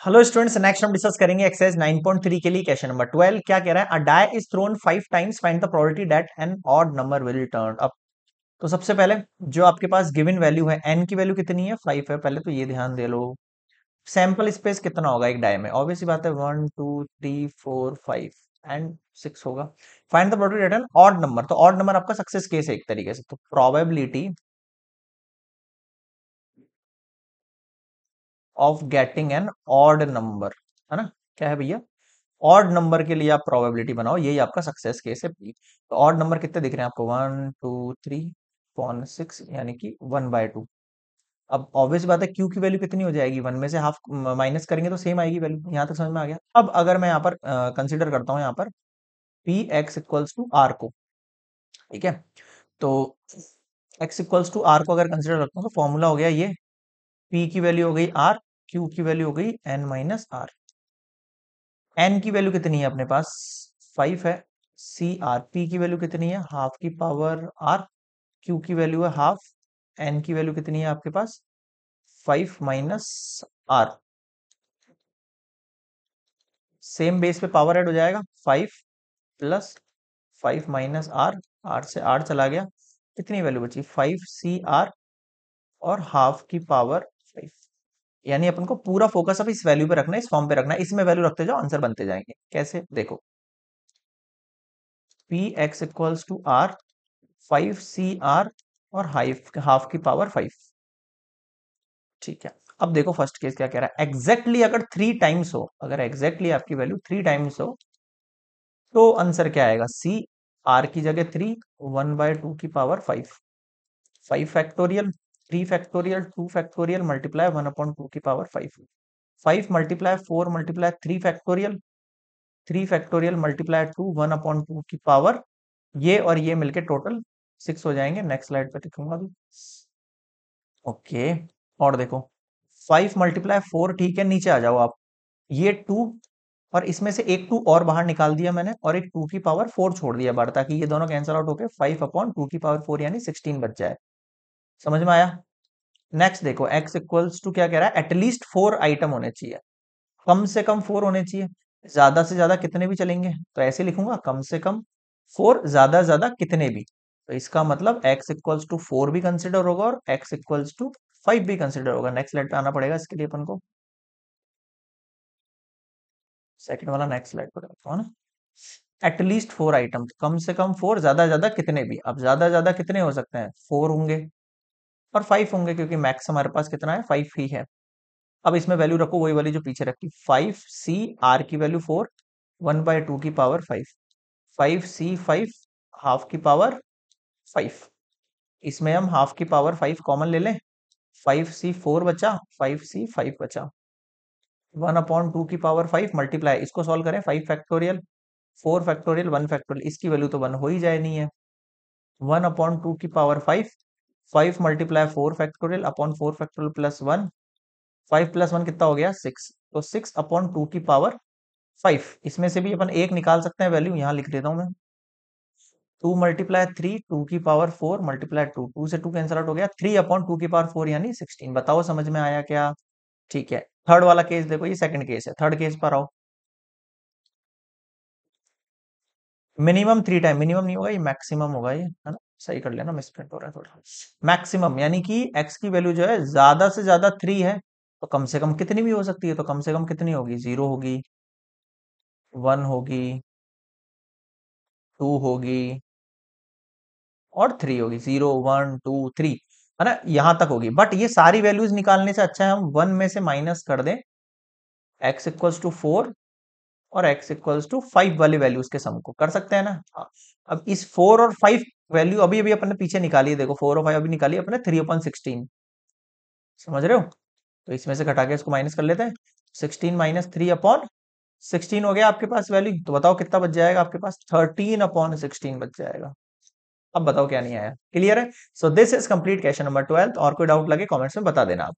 Hello students, next हम discuss करेंगे exercise 9.3 के लिए क्वेश्चन नंबर 12। क्या कह रहा है? A die is thrown 5 times, find the probability that an odd number will return up. तो सबसे पहले जो आपके पास गिवन वैल्यू है, n की वैल्यू कितनी है? 5 है। पहले तो ये ध्यान दे लो। सैंपल स्पेस कितना होगा एक डाई में? ऑब्वियस सी बात है, 1 2 3 4 5 एंड 6 होगा। Find the probability that an odd number. तो ऑड नंबर आपका सक्सेस केस है एक तरीके से। तो probability of getting an odd number, है ना? क्या है भैया? ऑड नंबर के लिए आप प्रोबेबिलिटी बनाओ, यही आपका सक्सेस केस है पी। तो ऑड नंबर कितने दिख रहे हैं आपको? 1 2 3 6, यानी कि 1/2। अब ऑब्वियस बात है, क्यू की वैल्यू कितनी हो जाएगी? 1 में से हाफ माइनस करेंगे तो सेम आएगी वैल्यू। यहां तक समझ में आ गया? अब अगर मैं यहाँ पर कंसिडर करता हूँ यहाँ पर P X equals to R को, ठीक है? तो एक्स इक्वल्स टू आर को अगर कंसिडर करता हूँ तो फॉर्मूला हो गया ये, पी की वैल्यू हो गई आर, क्यू की वैल्यू हो गई एन माइनस आर। एन की वैल्यू कितनी है अपने पास? 5 है। सी आर, पी की वैल्यू कितनी है? हाफ की पावर आर, क्यू की वैल्यू है हाफ, एन की वैल्यू कितनी है आपके पास? 5 माइनस आर। सेम बेस पे पावर ऐड हो जाएगा, 5 प्लस 5 माइनस आर, आर से आर चला गया, कितनी वैल्यू बची? 5 सी आर और हाफ की पावर 5। यानी अपन को पूरा फोकस अब इस वैल्यू पे रखना है, इस फॉर्म पे रखना है। इसमें वैल्यू रखते जाओ, आंसर बनते जाएंगे। कैसे? देखो, P X equals to R, 5 C R और हाफ की पावर 5। ठीक है। अब देखो फर्स्ट केस क्या कह रहा है। एग्जैक्टली अगर 3 टाइम्स हो, अगर एग्जैक्टली आपकी वैल्यू 3 टाइम्स हो, तो आंसर क्या आएगा? सी आर की जगह 3, 1/2 की power 5, 5 factorial, 3 factorial, 2 factorial multiply 1/2 की power 5, 5 multiply 4 multiply 3 factorial, 3 factorial multiply 2 1/2 की पावर, ये और ये मिलके टोटल 6 हो जाएंगे। नेक्स्ट स्लाइड पे लिखूंगा अभी। ओके। और देखो, 5 मल्टीप्लाई 4, ठीक है, नीचे आ जाओ आप। ये 2 और इसमें से एक 2 और बाहर निकाल दिया मैंने, और एक 2 की पावर 4 छोड़ दिया बाहर, ताकि ये दोनों कैंसिल आउट होके 5/2 की पावर 4 यानी 16 बच जाए। समझ में आया? नेक्स्ट देखो, x इक्वल्स टू क्या कह रहा है? एटलीस्ट 4 आइटम होने चाहिए, कम से कम 4 होने चाहिए। ज्यादा से ज्यादा कितने भी चलेंगे, तो ऐसे लिखूंगा, कम से कम 4, ज्यादा से ज्यादा कितने भी। तो इसका मतलब x इक्वल्स टू 4 भी कंसिडर होगा और x इक्वल्स टू 5 भी कंसिडर होगा। नेक्स्ट स्लाइड पे आना पड़ेगा इसके लिए अपन को। सेकंड वाला नेक्स्ट स्लाइड पर रखता हूँ ना। एटलीस्ट 4 आइटम, कम से कम 4, ज्यादा ज्यादा कितने भी। अब ज्यादा ज्यादा कितने हो सकते हैं? 4 होंगे और 5 होंगे, क्योंकि मैक्स हमारे पास कितना है? 5 ही है। अब इसमें वैल्यू रखो वही वाली जो पीछे रखी, 5 सी आर की वैल्यू 4, 1/2 की पावर 5, 5 सी 5 हाफ की पावर 5। इसमें हम हाफ की पावर 5 कॉमन ले लें, 5 सी 4 बचा, 5 सी 5 बचा, 1/2 की पावर 5 मल्टीप्लाई, इसको सॉल्व करें, 5 फैक्टोरियल, 4 फैक्टोरियल, 1 फैक्टोरियल, इसकी वैल्यू तो 1 हो ही जानी है। 1/2 की power 5, 5 multiply 4 factorial upon 4 factorial plus 1, 5 plus 1 कितना हो गया? 6। तो 6/2 की पावर 5। इसमें से भी अपन एक निकाल सकते हैं वैल्यू, यहां लिख देता हूं मैं। 2 मल्टीप्लाई 3, 2 की पावर 4 मल्टीप्लाई 2, 2 से 2 कैंसिल आउट हो गया, 3/2 की पावर 4 यानी 16। बताओ समझ में आया क्या? ठीक है। थर्ड वाला केस देखो, ये सेकंड केस है। थर्ड केस पर आओ। मिनिमम 3 टाइम, मिनिमम नहीं होगा ये, मैक्सिमम होगा ये, है ना? सही कर लेना, मिसप्रिंट हो रहा है थोड़ा। मैक्सिमम यानी कि x की वैल्यू जो है ज्यादा से ज्यादा 3 है, तो कम से कम कितनी भी हो सकती है? तो कम से कम कितनी होगी? 0 होगी, 1 होगी, 2 होगी और 3 होगी। 0 1 2 3, है ना? यहां तक होगी। बट ये सारी वैल्यूज निकालने से अच्छा है हम 1 में से माइनस कर दें x इक्वल्स टू 4 और x इक्वल्स टू 5 वाली वैल्यूज के सम को। कर सकते हैं ना? हाँ। अब इस 4 और 5 वैल्यू अभी अभी अपने पीछे निकाली है, देखो 4 और 5 अभी निकाली है अपने, 3/16। समझ रहे हो? तो इसमें से घटा के इसको माइनस कर लेते हैं। 16 माइनस 3/16 हो गया आपके पास वैल्यू। तो बताओ कितना बच जाएगा आपके पास? 13/16 बच जाएगा। अब बताओ क्या नहीं आया? क्लियर है? So this is complete question number 12। और कोई डाउट लगे कमेंट्स में बता देना आप।